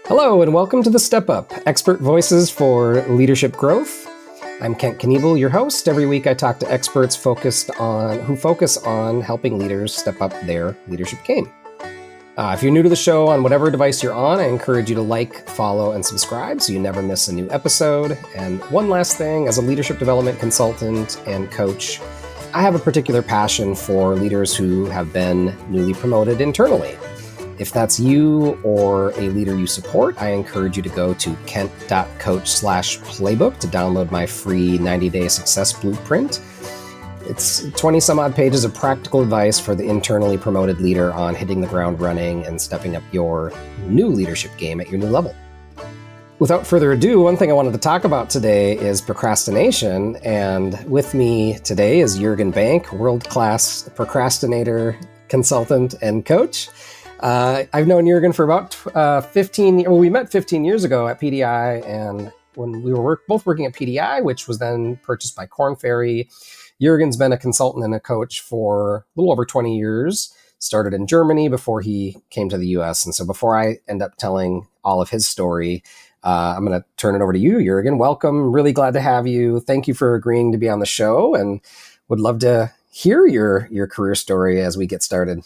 Hello and welcome to The Step Up, expert voices for leadership growth. I'm Kent Knievel, your host. Every week I talk to experts who focus on helping leaders step up their leadership game. If you're new to the show on whatever device you're on, I encourage you to like, follow, and subscribe so you never miss a new episode. And one last thing, as a leadership development consultant and coach, I have a particular passion for leaders who have been newly promoted internally. If that's you or a leader you support, I encourage you to go to kent.coach/playbook to download my free 90-day success blueprint. It's 20 some odd pages of practical advice for the internally promoted leader on hitting the ground running and stepping up your new leadership game at your new level. Without further ado, one thing I wanted to talk about today is procrastination. And with me today is Jurgen Bank, world-class procrastinator, consultant, and coach. I've known Jurgen for about 15 years. Well, we met 15 years ago at PDI, and when we were both working at PDI, which was then purchased by Korn Ferry, Jurgen's been a consultant and a coach for a little over 20 years, started in Germany before he came to the US. And so before I end up telling all of his story, I'm going to turn it over to you, Jurgen. Welcome. Really glad to have you. Thank you for agreeing to be on the show, and would love to hear your career story as we get started.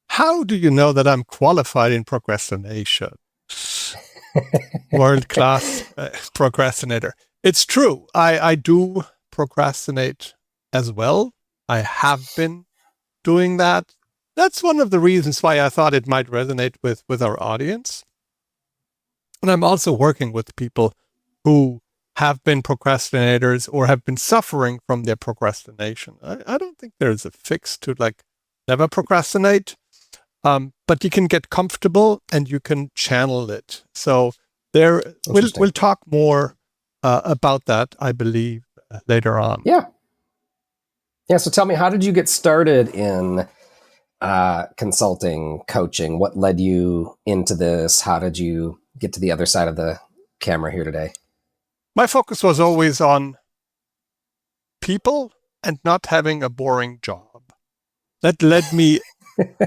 How do you know that I'm qualified in procrastination? World-class procrastinator. It's true. I do procrastinate as well. I have been doing that. That's one of the reasons why I thought it might resonate with our audience. And I'm also working with people who have been procrastinators or have been suffering from their procrastination. I don't think there's a fix to never procrastinate. But you can get comfortable and you can channel it. So we'll talk more about that, I believe, later on. Yeah. So tell me, how did you get started in consulting, coaching? What led you into this? How did you get to the other side of the camera here today? My focus was always on people and not having a boring job. That led me.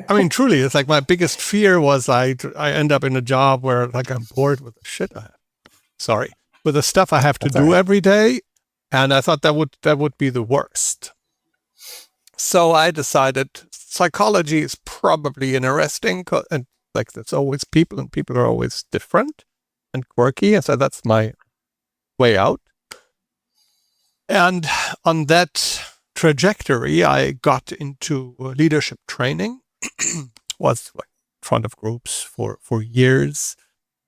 I mean, truly, it's like my biggest fear was I end up in a job where I'm bored with the shit with the stuff I have to do every day, and I thought that would be the worst. So I decided psychology is probably interesting, and there's always people, and people are always different and quirky, and so that's my way out. And on that trajectory, I got into leadership training, was in front of groups for years.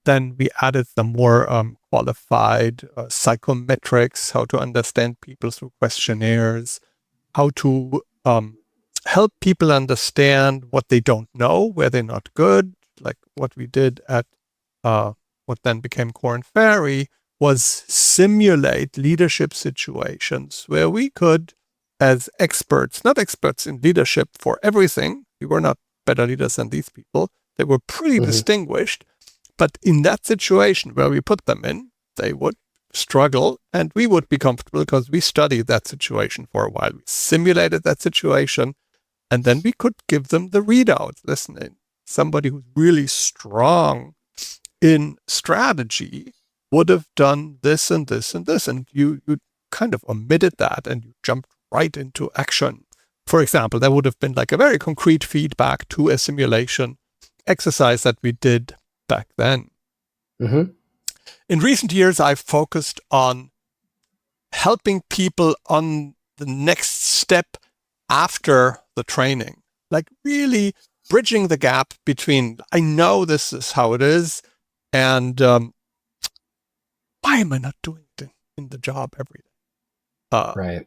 Then we added some more qualified psychometrics, how to understand people through questionnaires, how to help people understand what they don't know, where they're not good. Like what we did at what then became Korn Ferry was simulate leadership situations where we could, as experts, not experts in leadership for everything. We were not better leaders than these people. They were pretty distinguished. But in that situation where we put them in, they would struggle and we would be comfortable because we studied that situation for a while. We simulated that situation and then we could give them the readouts. Listen, somebody who's really strong in strategy would have done this and this and this. And you kind of omitted that and you jumped right into action. For example, that would have been a very concrete feedback to a simulation exercise that we did back then. Mm-hmm. In recent years, I've focused on helping people on the next step after the training, really bridging the gap between, I know this is how it is, and why am I not doing it in the job every day? Right.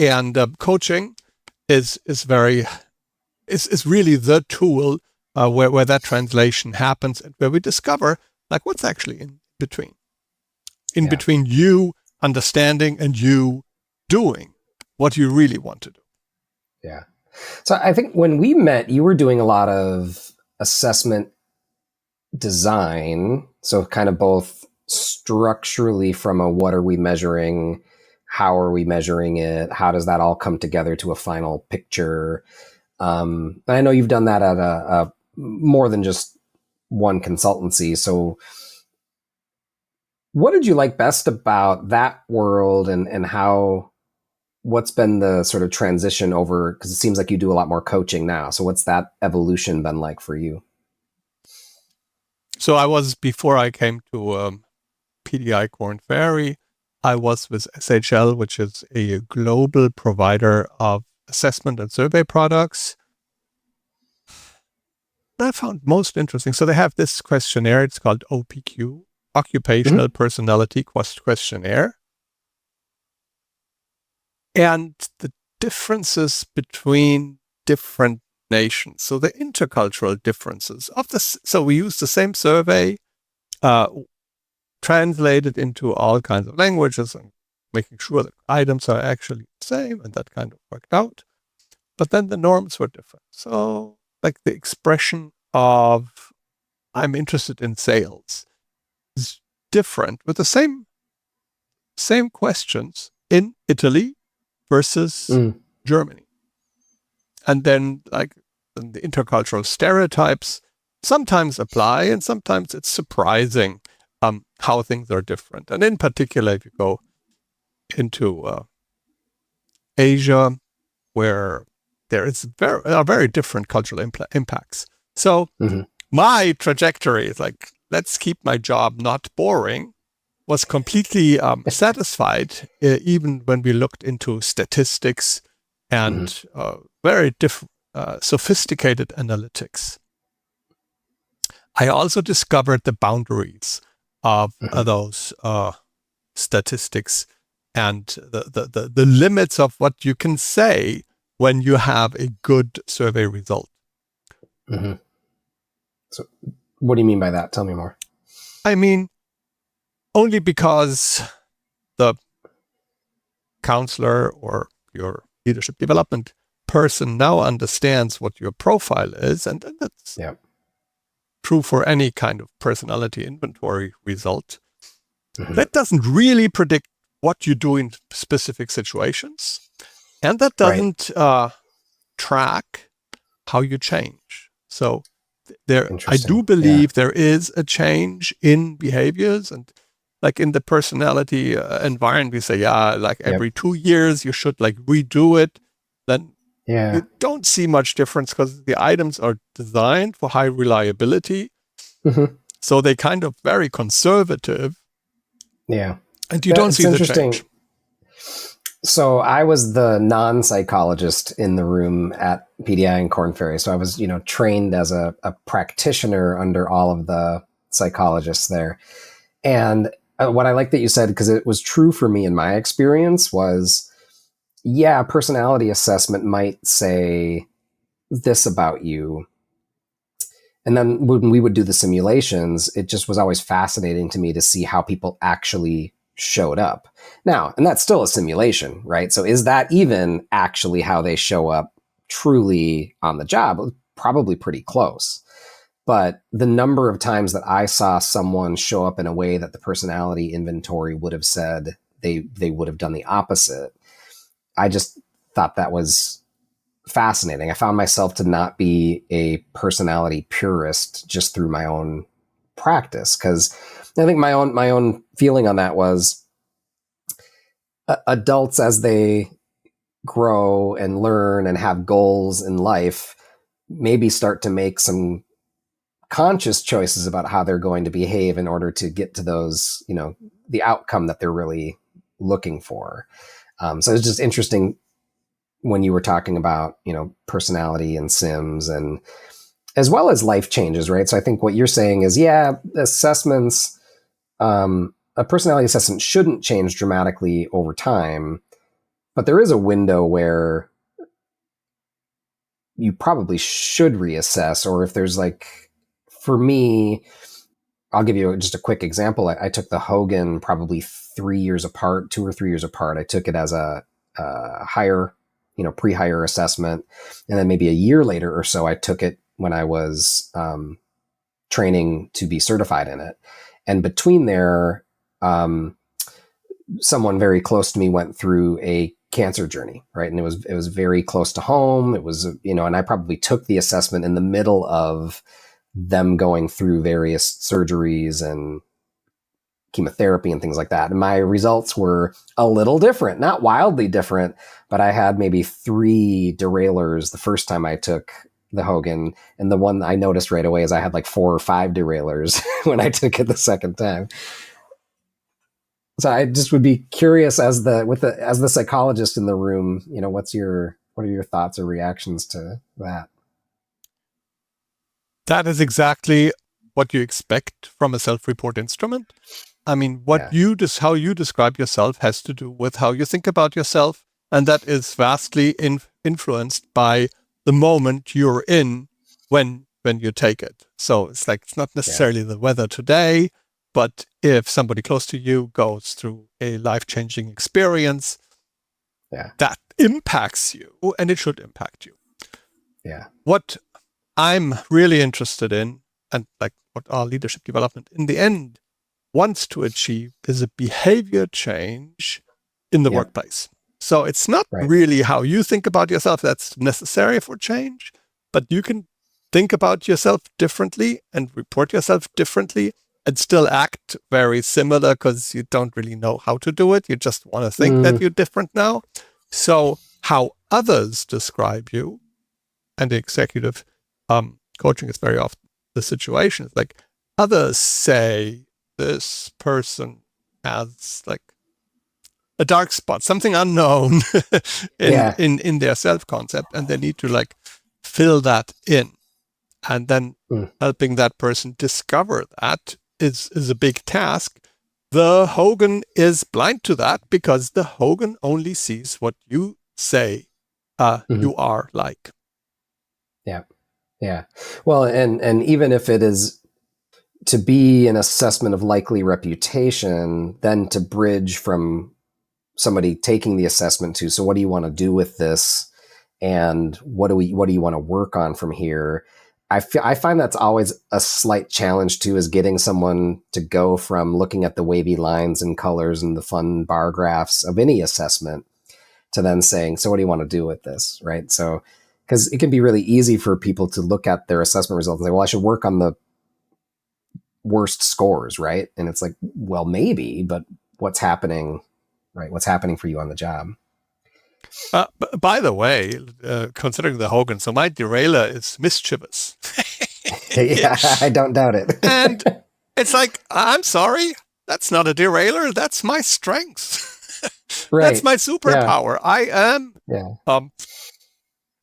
And coaching is really the tool where that translation happens and where we discover what's actually in between. Between you understanding and you doing what you really want to do. Yeah. So I think when we met, you were doing a lot of assessment design. So kind of both structurally from a what are we measuring, how are we measuring it, how does that all come together to a final picture? I know you've done that at a more than just one consultancy. So what did you like best about that world, and how, what's been the sort of transition over, because it seems like you do a lot more coaching now. So what's that evolution been like for you? So before I came to PDI Corn Ferry, I was with SHL, which is a global provider of assessment and survey products. I found most interesting. So they have this questionnaire. It's called OPQ, Occupational Personality Questionnaire. And the differences between different nations. So the intercultural differences of this. So we use the same survey, translated into all kinds of languages and making sure that items are actually the same, and that kind of worked out. But then the norms were different. So like the expression of I'm interested in sales is different with the same questions in Italy versus Germany. And then like the intercultural stereotypes sometimes apply, and sometimes it's surprising how things are different. And in particular, if you go into Asia, where there is very different cultural impacts. So my trajectory is like, let's keep my job not boring, was completely satisfied, even when we looked into statistics and very sophisticated analytics. I also discovered the boundaries of those statistics and the limits of what you can say when you have a good survey result. So what do you mean by that? Tell me more. I mean, only because the counselor or your leadership development person now understands what your profile is, and that's true for any kind of personality inventory result. That doesn't really predict what you do in specific situations, and that doesn't track how you change. So I do believe there is a change in behaviors, and like in the personality environment, we say, every 2 years you should like redo it. Then you don't see much difference because the items are designed for high reliability. So they kind of very conservative. And you don't see the change. So I was the non-psychologist in the room at PDI and Corn Ferry. So I was, trained as a practitioner under all of the psychologists there. And what I like that you said, because it was true for me in my experience, was, personality assessment might say this about you. And then when we would do the simulations, it just was always fascinating to me to see how people actually showed up. Now, and that's still a simulation, right? So is that even actually how they show up truly on the job? Probably pretty close. But the number of times that I saw someone show up in a way that the personality inventory would have said they would have done the opposite, I just thought that was fascinating. I found myself to not be a personality purist just through my own practice, because I think my own feeling on that was adults, as they grow and learn and have goals in life, maybe start to make some conscious choices about how they're going to behave in order to get to those, the outcome that they're really looking for. So it's just interesting when you were talking about, personality and sims, and as well as life changes, right? So I think what you're saying is, assessments, a personality assessment shouldn't change dramatically over time, but there is a window where you probably should reassess. Or if there's for me, I'll give you just a quick example. I took the Hogan probably 3 years apart, 2 or 3 years apart. I took it as a hire, pre-hire assessment. And then maybe a year later or so, I took it when I was training to be certified in it. And between there, someone very close to me went through a cancer journey, right? And it was very close to home. It was, and I probably took the assessment in the middle of them going through various surgeries and chemotherapy and things like that. And my results were a little different, not wildly different, but I had maybe 3 derailers the first time I took the Hogan. And the one I noticed right away is I had like 4 or 5 derailers when I took it the second time. So I just would be curious as the psychologist in the room, what are your thoughts or reactions to that? That is exactly what you expect from a self-report instrument. I mean, how you describe yourself has to do with how you think about yourself, and that is vastly influenced by the moment you're in when you take it. So it's not necessarily the weather today, but if somebody close to you goes through a life-changing experience, that impacts you, and it should impact you. Yeah. What I'm really interested in, and like what our leadership development in the end wants to achieve, is a behavior change in the workplace. So it's not really how you think about yourself that's necessary for change, but you can think about yourself differently and report yourself differently and still act very similar because you don't really know how to do it. You just want to think that you're different now. So how others describe you, and the executive coaching is very often the situation. It's like others say this person has like a dark spot, something unknown in their self-concept, and they need to like fill that in. And then helping that person discover that is a big task. The Hogan is blind to that because the Hogan only sees what you say you are like. Yeah. Yeah. Well, and even if it is to be an assessment of likely reputation, then to bridge from somebody taking the assessment to, so what do you want to do with this? And what do you want to work on from here? I find that's always a slight challenge too, is getting someone to go from looking at the wavy lines and colors and the fun bar graphs of any assessment to then saying, so what do you want to do with this? Right. So, because it can be really easy for people to look at their assessment results and say, well, I should work on the worst scores. Right. And it's like, well, maybe, but what's happening, right? What's happening for you on the job? By the way, considering the Hogan, so my derailer is mischievous. Yeah, I don't doubt it. And it's like, I'm sorry, that's not a derailer. That's my strength. Right. That's my superpower. Yeah. I am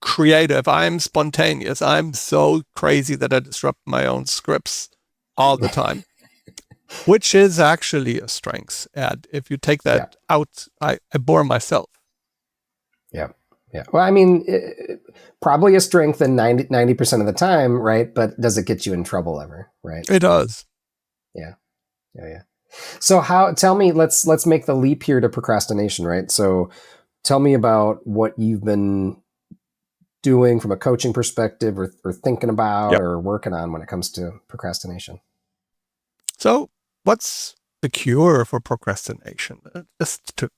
creative. I'm spontaneous. I'm so crazy that I disrupt my own scripts all the time, which is actually a strength. And if you take that out, I bore myself. Yeah. Yeah. Well, I mean, probably a strength in 90% of the time, right? But does it get you in trouble ever, right? It does. Yeah. Yeah. So tell me, let's make the leap here to procrastination, right? So tell me about what you've been doing from a coaching perspective or thinking about or working on when it comes to procrastination. So what's the cure for procrastination? Just to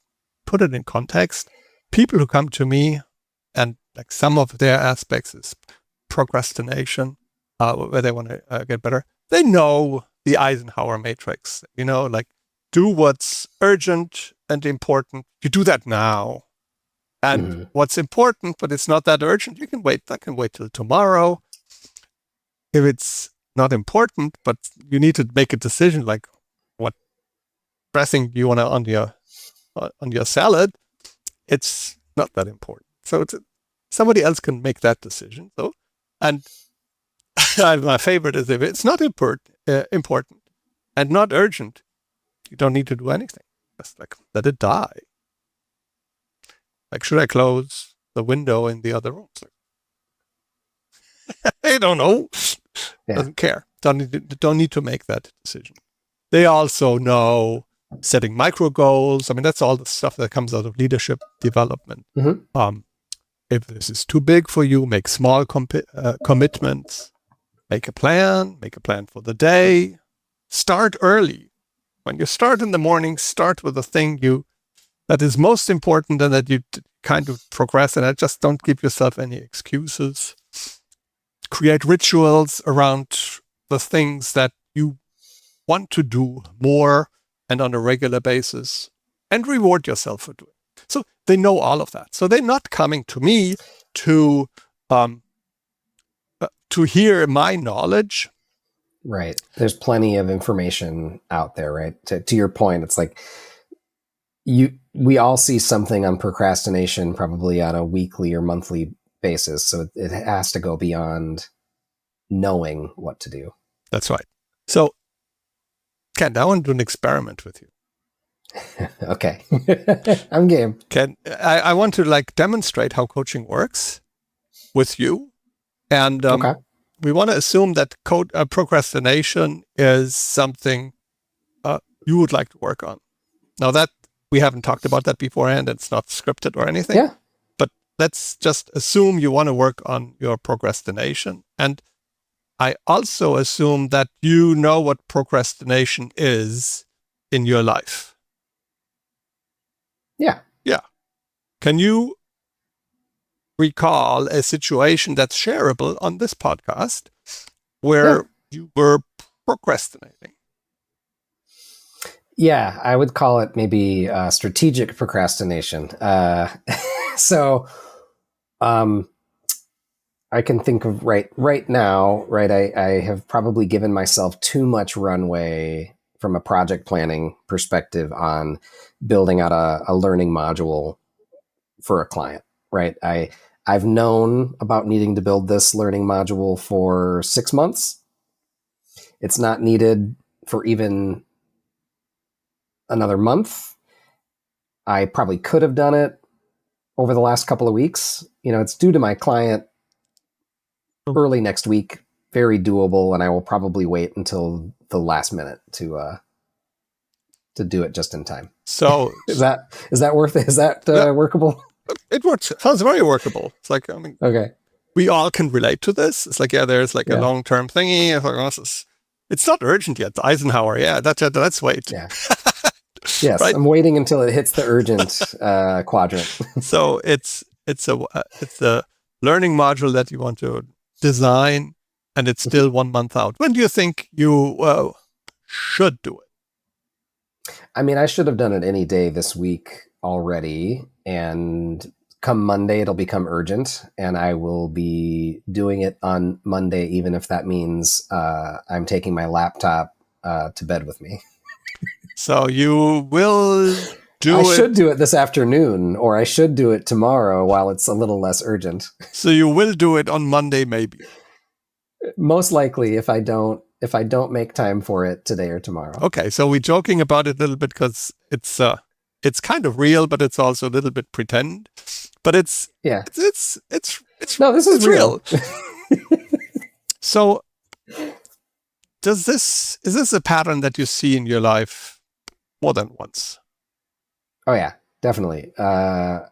put it in context, people who come to me and like some of their aspects is procrastination, where they want to get better. They know the Eisenhower matrix, like do what's urgent and important. You do that now. And what's important, but it's not that urgent, you can wait. That can wait till tomorrow. If it's not important, but you need to make a decision, like what dressing you want on your salad, it's not that important. So somebody else can make that decision. So, and my favorite is if it's not important and not urgent, you don't need to do anything. Just like let it die. Like, should I close the window in the other room? I don't know. Doesn't care. Don't need to make that decision. They also know setting micro goals. I mean, that's all the stuff that comes out of leadership development. If this is too big for you, make small commitments. Make a plan for the day. Start early. When you start in the morning, start with the thing that is most important and that you kind of procrastinate. Just don't give yourself any excuses. create rituals around the things that you want to do more and on a regular basis, and reward yourself for doing it. So they know all of that. So they're not coming to me to hear my knowledge. Right. There's plenty of information out there, right? To your point, it's like we all see something on procrastination probably on a weekly or monthly basis. So it has to go beyond knowing what to do. That's right. So, Ken, I want to do an experiment with you. Okay. I'm game. Ken, I want to demonstrate how coaching works with you. And Okay. we want to assume that procrastination is something you would like to work on. Now that we haven't talked about that beforehand, it's not scripted or anything. Yeah. But let's just assume you want to work on your procrastination. And I also assume that you know what procrastination is in your life. Yeah. Yeah. Can you recall a situation that's shareable on this podcast where you were procrastinating? Yeah, I would call it maybe strategic procrastination. So I can think of right now, right? I have probably given myself too much runway from a project planning perspective on building out a learning module for a client, right? I've known about needing to build this learning module for 6 months. It's not needed for even another month. I probably could have done it over the last couple of weeks. It's due to my client early next week. Very doable, and I will probably wait until the last minute to do it just in time. So is that workable? It works. It sounds very workable. It's like, okay. We all can relate to this. It's like, there's a long-term thingy. It's like, it's not urgent yet. Eisenhower, let's wait. Yeah. Yes, right? I'm waiting until it hits the urgent quadrant. So it's a learning module that you want to design, and it's still 1 month out. When do you think you should do it? I mean, I should have done it any day this week already, and come Monday, it'll become urgent, and I will be doing it on Monday, even if that means I'm taking my laptop to bed with me. So you will do it. I should do it this afternoon, or I should do it tomorrow while it's a little less urgent. So you will do it on Monday, maybe. Most likely, if I don't make time for it today or tomorrow. Okay, so we're joking about it a little bit because it's kind of real, but it's also a little bit pretend. But it's no, this is real. So is this a pattern that you see in your life more than once? Oh yeah, definitely. I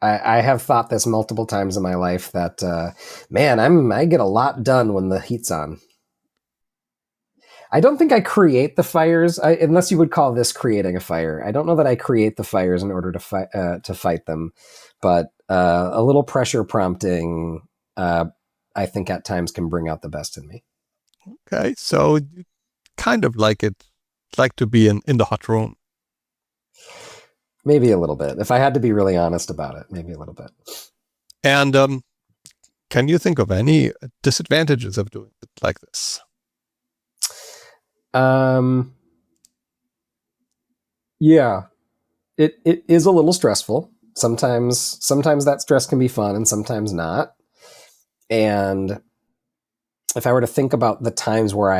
have thought this multiple times in my life that, I get a lot done when the heat's on. I don't think I create the fires, unless you would call this creating a fire. I don't know that I create the fires in order to fight them, but a little pressure prompting, I think at times can bring out the best in me. Okay, so you kind of like to be in the hot room. Maybe a little bit. If I had to be really honest about it, maybe a little bit. And can you think of any disadvantages of doing it like this? Yeah, it is a little stressful. Sometimes that stress can be fun and sometimes not. And if I were to think about the times where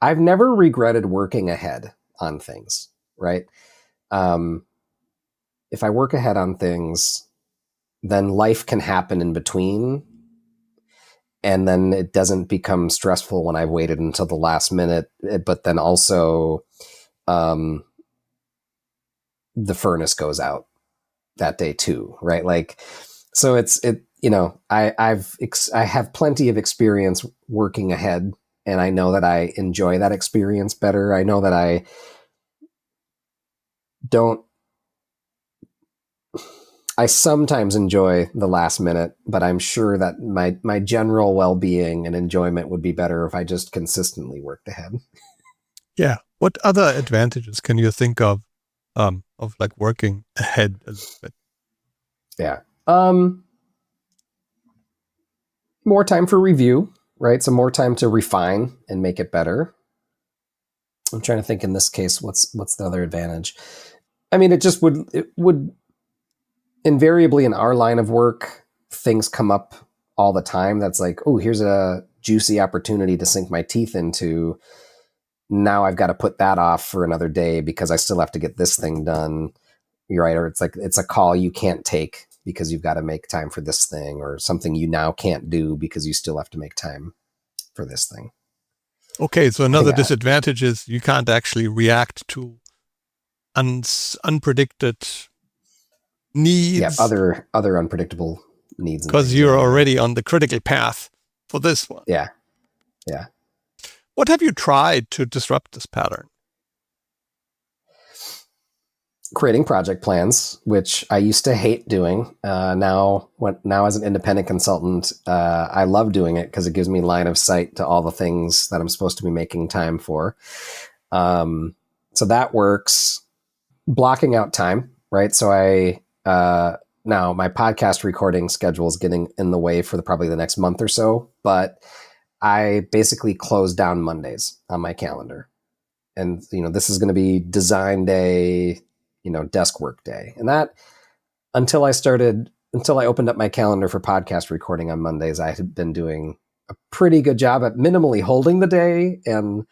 I've never regretted working ahead on things, right? If I work ahead on things, then life can happen in between. And then it doesn't become stressful when I've waited until the last minute, but then also the furnace goes out that day too, right? Like, so I have plenty of experience working ahead, and I know that I enjoy that experience better. I know that I I sometimes enjoy the last minute, but I'm sure that my general well-being and enjoyment would be better if I just consistently worked ahead. Yeah. What other advantages can you think of like working ahead a little bit? Yeah. More time for review, right? So more time to refine and make it better. I'm trying to think in this case, what's the other advantage? I mean, it would invariably in our line of work, things come up all the time. That's like, oh, here's a juicy opportunity to sink my teeth into. Now I've got to put that off for another day because I still have to get this thing done. You're right. Or it's like, it's a call you can't take because you've got to make time for this thing, or something you now can't do because you still have to make time for this thing. Okay, so another disadvantage is you can't actually react to unpredicted needs. Yeah, other unpredictable needs. Because you're already on the critical path for this one. Yeah. What have you tried to disrupt this pattern? Creating project plans, which I used to hate doing. Now as an independent consultant, I love doing it because it gives me line of sight to all the things that I'm supposed to be making time for. So that works. Blocking out time, right? So now my podcast recording schedule is getting in the way for probably the next month or so, but I basically closed down Mondays on my calendar. And, this is going to be design day, desk work day. And that, until I opened up my calendar for podcast recording on Mondays, I had been doing a pretty good job at minimally holding the day and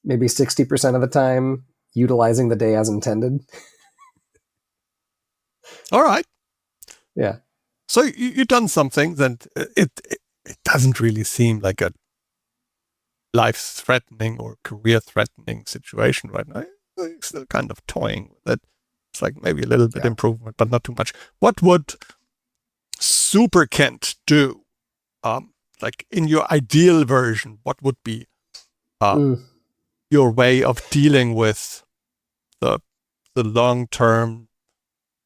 maybe 60% of the time utilizing the day as intended. All right. Yeah. So you've done something that it doesn't really seem like a life-threatening or career-threatening situation right now. You're still kind of toying with it. It's like maybe a little bit improvement, but not too much. What would Super Kent do? Like in your ideal version, what would be your way of dealing with the long-term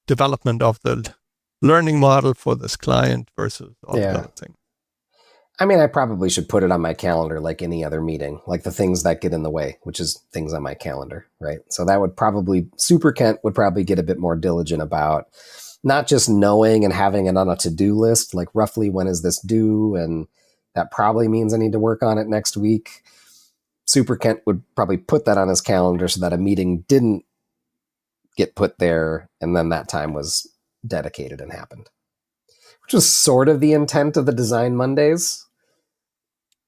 development of the learning model for this client versus all the other things? I mean, I probably should put it on my calendar like any other meeting, like the things that get in the way, which is things on my calendar, right? So that would probably, Super Kent would probably get a bit more diligent about not just knowing and having it on a to-do list, like roughly when is this due? And that probably means I need to work on it next week. Super Kent would probably put that on his calendar so that a meeting didn't get put there, and then that time was dedicated and happened, which was sort of the intent of the Design Mondays,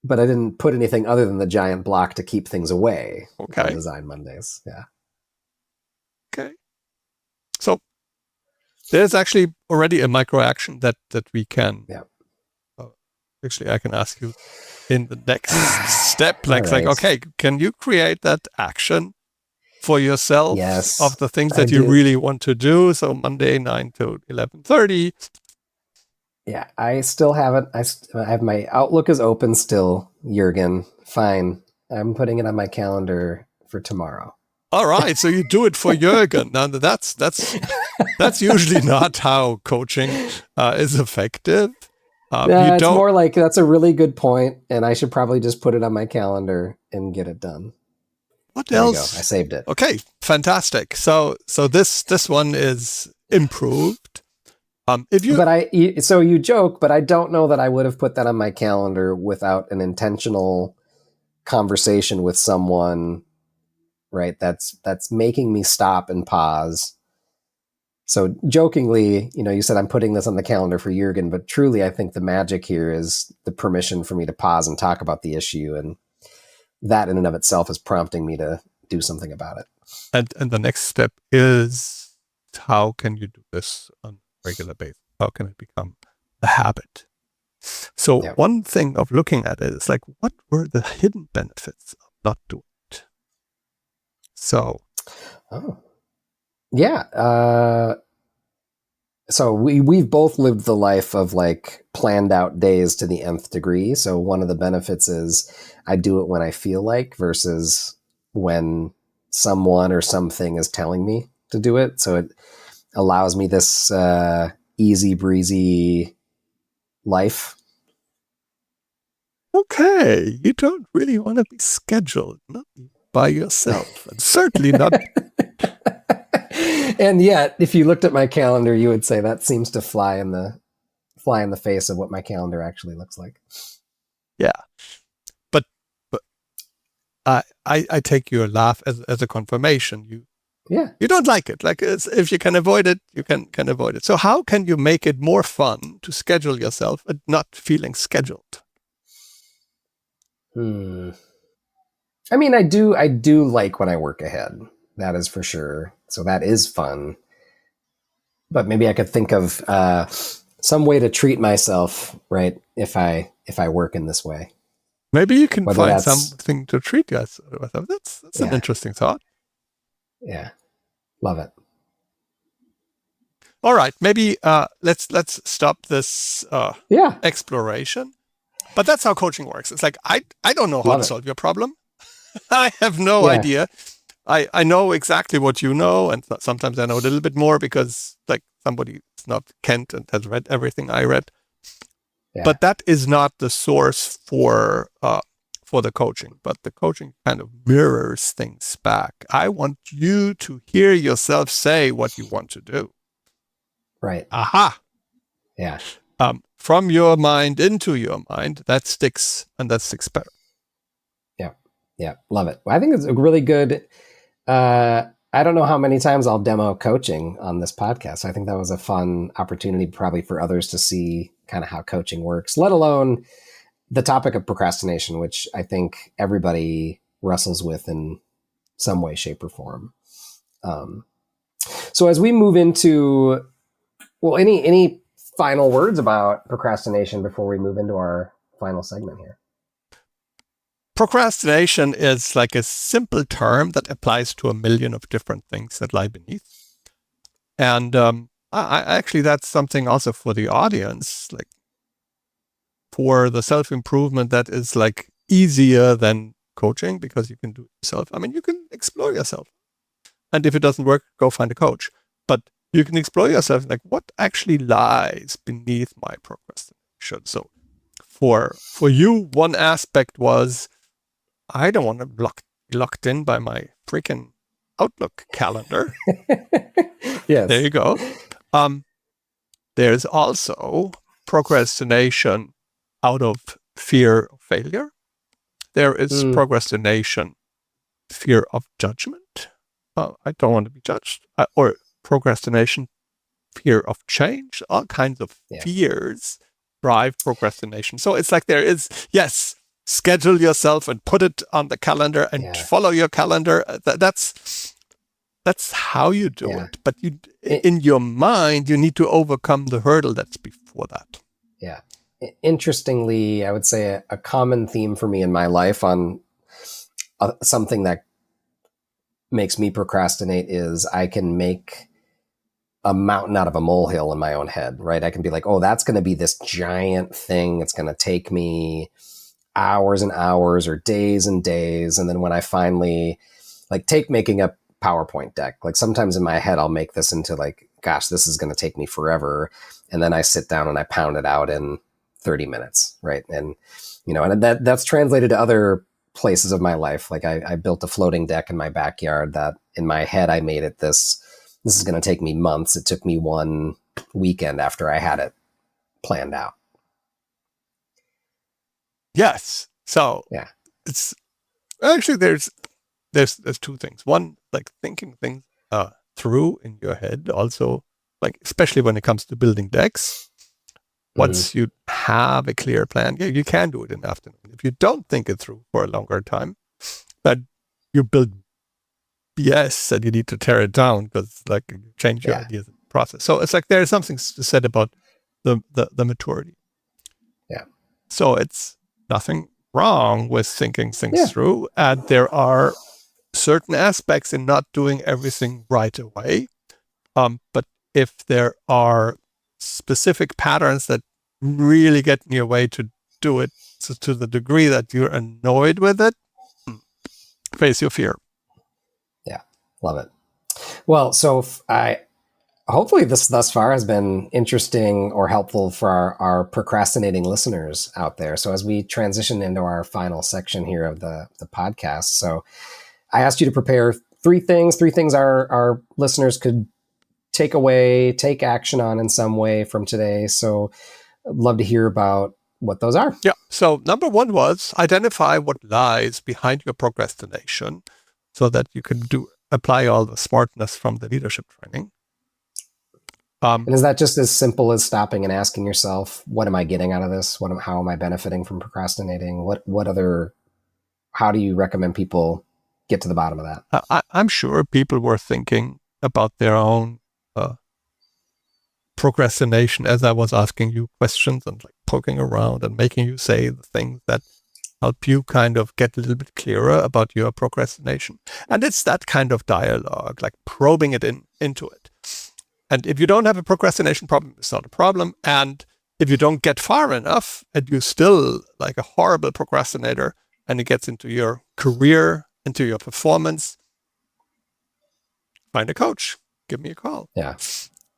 but I didn't put anything other than the giant block to keep things away. Okay. Design Mondays. Yeah. Okay. So there's actually already a micro action that we can. Yeah. Actually, I can ask you in the next step, like, okay, can you create that action for yourself of the things that you really want to do? So Monday 9 to 11:30. Yeah, I still haven't. I have my Outlook is open still, Jurgen. Fine. I'm putting it on my calendar for tomorrow. All right, so you do it for Jurgen. Now that's usually not how coaching is effective. It's more like that's a really good point, and I should probably just put it on my calendar and get it done. What else? I saved it. Okay, fantastic. So this one is improved. So you joke, but I don't know that I would have put that on my calendar without an intentional conversation with someone, right? That's making me stop and pause. So jokingly, you said I'm putting this on the calendar for Jurgen, but truly I think the magic here is the permission for me to pause and talk about the issue. And that in and of itself is prompting me to do something about it. And the next step is, how can you do this on a regular basis? How can it become a habit? So one thing of looking at it is like, what were the hidden benefits of not doing it? So. So we've both lived the life of like planned out days to the nth degree. So one of the benefits is I do it when I feel like versus when someone or something is telling me to do it. So it allows me this easy breezy life. Okay, you don't really want to be scheduled, not by yourself, and certainly not. And yet, if you looked at my calendar, you would say that seems to fly in the face of what my calendar actually looks like. Yeah, but I take your laugh as a confirmation. You don't like it. Like, if you can avoid it, you can avoid it. So how can you make it more fun to schedule yourself and not feeling scheduled? I mean, I do like when I work ahead. That is for sure. So that is fun. But maybe I could think of some way to treat myself, right? If I work in this way. Maybe you can find something to treat yourself. That's an interesting thought. Yeah, love it. All right, maybe let's stop this exploration. But that's how coaching works. It's like I don't know how to solve your problem. I have no idea. I know exactly what you know, and sometimes I know a little bit more because like somebody's not Kent and has read everything I read. Yeah. But that is not the source for the coaching. But the coaching kind of mirrors things back. I want you to hear yourself say what you want to do. Right. Aha. Yeah. From your mind into your mind, that sticks, and that sticks better. Yeah, love it. I think it's a really good. I don't know how many times I'll demo coaching on this podcast. I think that was a fun opportunity probably for others to see kind of how coaching works, let alone the topic of procrastination, which I think everybody wrestles with in some way, shape, or form. So as we move into, well, any final words about procrastination before we move into our final segment here? Procrastination is like a simple term that applies to a million of different things that lie beneath. And I actually, that's something also for the audience, like for the self-improvement that is like easier than coaching because you can do it yourself. I mean, you can explore yourself. And if it doesn't work, go find a coach. But you can explore yourself, like what actually lies beneath my procrastination. So for you, one aspect was, I don't want to be locked in by my freaking Outlook calendar. Yes. There you go. There's also procrastination out of fear of failure. There is procrastination, fear of judgment. I don't want to be judged. Or procrastination, fear of change. All kinds of fears drive procrastination. So it's like there is, yes, schedule yourself and put it on the calendar and follow your calendar. That's how you do it. But in your mind, you need to overcome the hurdle that's before that. Yeah. Interestingly, I would say a common theme for me in my life on something that makes me procrastinate is I can make a mountain out of a molehill in my own head, right? I can be like, oh, that's going to be this giant thing. It's going to take me hours and hours or days and days. And then when I finally take making a PowerPoint deck, like sometimes in my head, I'll make this into like, gosh, this is going to take me forever. And then I sit down and I pound it out in 30 minutes. Right. And, and that's translated to other places of my life. Like I built a floating deck in my backyard that in my head, I made it this is going to take me months. It took me one weekend after I had it planned out. Yes. So it's actually there's two things. One, like thinking things through in your head. Also, like especially when it comes to building decks. Once you have a clear plan, you can do it in the afternoon. If you don't think it through for a longer time, then you build BS and you need to tear it down because like you change your ideas in the process. So it's like there is something said about the maturity. Yeah. So it's nothing wrong with thinking things through. And there are certain aspects in not doing everything right away. But if there are specific patterns that really get in your way to do it to the degree that you're annoyed with it, face your fear. Yeah, love it. Well, so hopefully this thus far has been interesting or helpful for our procrastinating listeners out there. So as we transition into our final section here of the podcast, so I asked you to prepare three things our listeners could take away, take action on in some way from today. So I'd love to hear about what those are. Yeah. So number one was identify what lies behind your procrastination so that you can apply all the smartness from the leadership training. And is that just as simple as stopping and asking yourself, what am I getting out of this? How am I benefiting from procrastinating? How do you recommend people get to the bottom of that? I'm sure people were thinking about their own procrastination as I was asking you questions and like poking around and making you say the things that help you kind of get a little bit clearer about your procrastination. And it's that kind of dialogue, like probing it into it. And if you don't have a procrastination problem, it's not a problem. And if you don't get far enough and you're still like a horrible procrastinator and it gets into your career, into your performance, find a coach, give me a call. Yeah.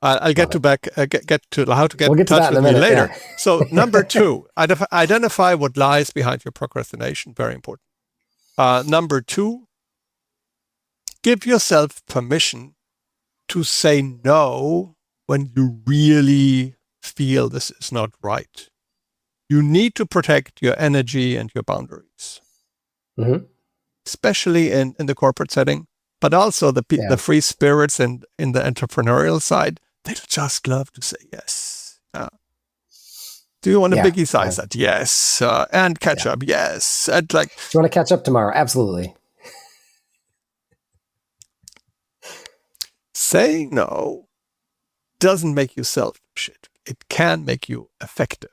I'll get to how to get we'll in touch with me later. Yeah. So number 2, identify what lies behind your procrastination. Very important. Number 2, give yourself permission to say no when you really feel this is not right. You need to protect your energy and your boundaries, especially in the corporate setting, but also the free spirits and in the entrepreneurial side. They just love to say yes. Do you want a biggie size that? Yes. And ketchup? Yes. And like, do you want to catch up tomorrow? Absolutely. Saying no doesn't make you selfish. It can make you effective.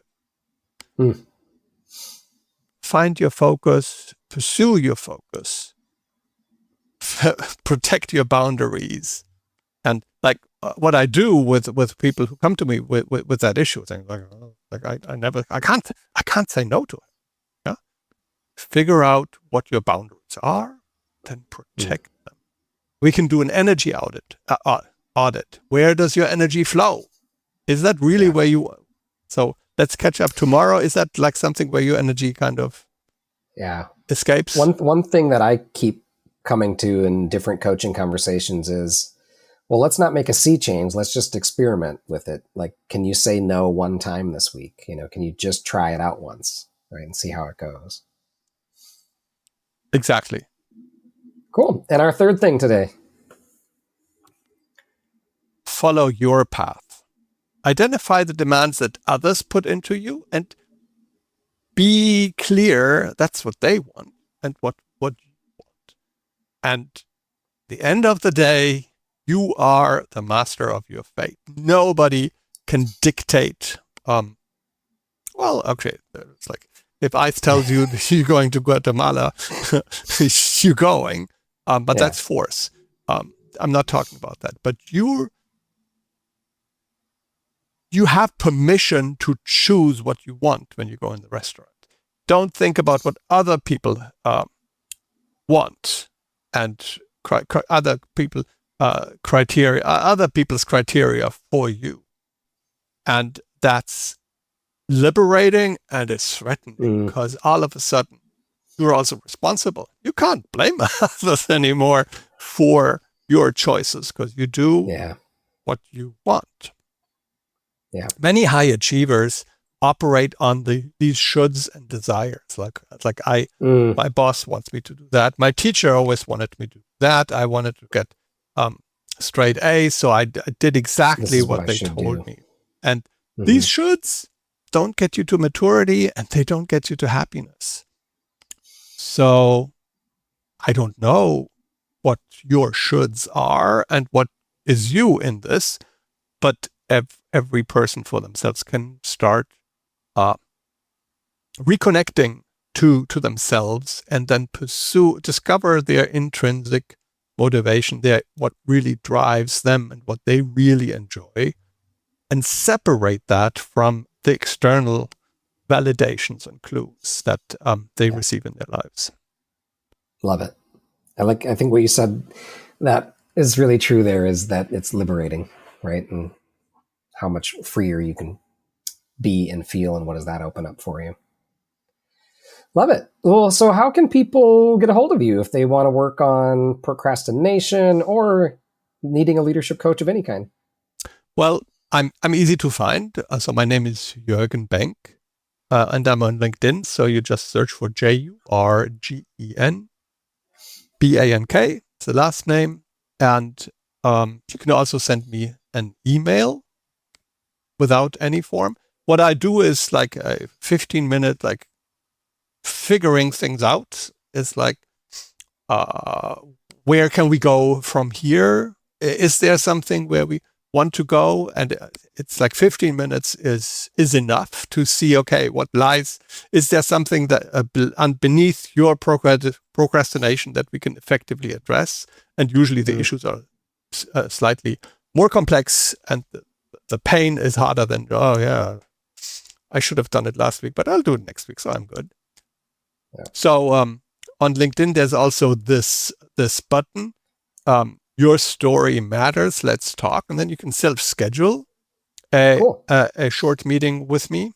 Find your focus, pursue your focus, protect your boundaries. And like what I do with people who come to me with that issue, saying I can't say no to it. Yeah? Figure out what your boundaries are, then protect them. We can do an energy audit. Where does your energy flow? Is that really where you? So let's catch up tomorrow. Is that like something where your energy kind of escapes? One thing that I keep coming to in different coaching conversations is, well, let's not make a sea change. Let's just experiment with it. Like, can you say no one time this week? Can you just try it out once, right, and see how it goes? Exactly. Cool. And our third thing today. Follow your path. Identify the demands that others put into you and be clear that's what they want and what you want. And at the end of the day, you are the master of your fate. Nobody can dictate. It's like if ICE tells you you're going to Guatemala, you're going. But that's force. I'm not talking about that. But you have permission to choose what you want when you go in the restaurant. Don't think about what other people want and other people's criteria for you. And that's liberating and it's threatening because all of a sudden you're also responsible. You can't blame others anymore for your choices because you do what you want. Yeah. Many high achievers operate on these shoulds and desires. My boss wants me to do that. My teacher always wanted me to do that. I wanted to get straight A's, so I did exactly what they told me. And these shoulds don't get you to maturity and they don't get you to happiness. So I don't know what your shoulds are and what is you in this, but every person for themselves can start reconnecting to themselves and then discover their intrinsic motivation, what really drives them and what they really enjoy, and separate that from the external validations and clues that they receive in their lives. Love it. I think what you said that is really true there is that it's liberating. right? And how much freer you can be and feel, and what does that open up for you? Love it. Well, so how can people get a hold of you if they want to work on procrastination or needing a leadership coach of any kind? Well, I'm easy to find. So my name is Jurgen Bank, and I'm on LinkedIn. So you just search for JURGEN BANK. It's the last name, and you can also send me an email without any form. What I do is like a 15-minute like figuring things out. Is like, where can we go from here? Is there something where we want to go? And it's like 15 minutes is enough to see, okay, what lies, is there something that beneath your procrastination that we can effectively address? And usually the issues are slightly more complex, and the pain is harder than, oh yeah, I should have done it last week, but I'll do it next week, so I'm good. Yeah. So on LinkedIn, there's also this button, your story matters, let's talk. And then you can self-schedule a short meeting with me.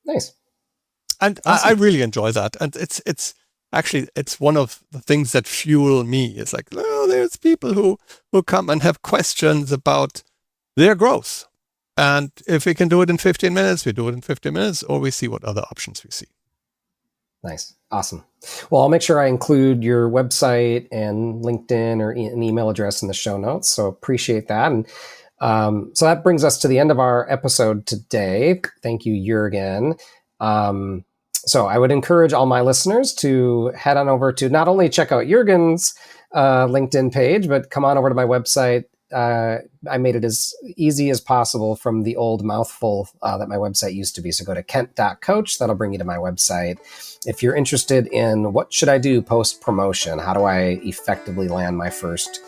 Nice. And awesome. I really enjoy that. And it's actually, it's one of the things that fuel me. It's like, oh, there's people who come and have questions about their growth. And if we can do it in 15 minutes, we do it in 15 minutes, or we see what other options we see. Nice. Awesome. Well, I'll make sure I include your website and LinkedIn or an email address in the show notes. So appreciate that. And so that brings us to the end of our episode today. Thank you, Jurgen. So I would encourage all my listeners to head on over to not only check out Jurgen's LinkedIn page, but come on over to my website. I made it as easy as possible from the old mouthful that my website used to be. So go to kent.coach. That'll bring you to my website. If you're interested in what should I do post-promotion, how do I effectively land my first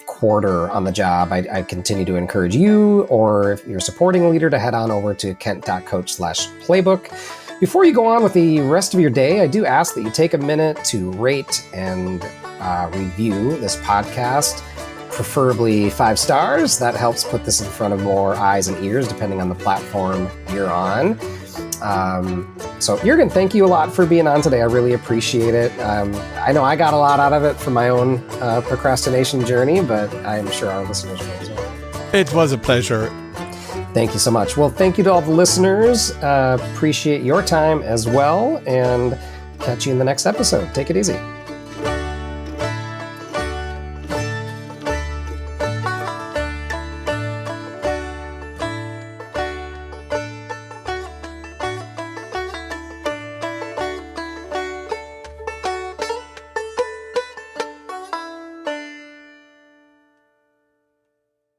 quarter on the job, I continue to encourage you, or if you're supporting a leader, to head on over to kent.coach/playbook. Before you go on with the rest of your day, I do ask that you take a minute to rate and review this podcast, preferably 5 stars. That helps put this in front of more eyes and ears, depending on the platform you're on. So Jurgen, thank you a lot for being on today. I really appreciate it. I know I got a lot out of it from my own procrastination journey, but I'm sure our listeners will as well. It was a pleasure. Thank you so much. Well, thank you to all the listeners. Appreciate your time as well, and catch you in the next episode. Take it easy.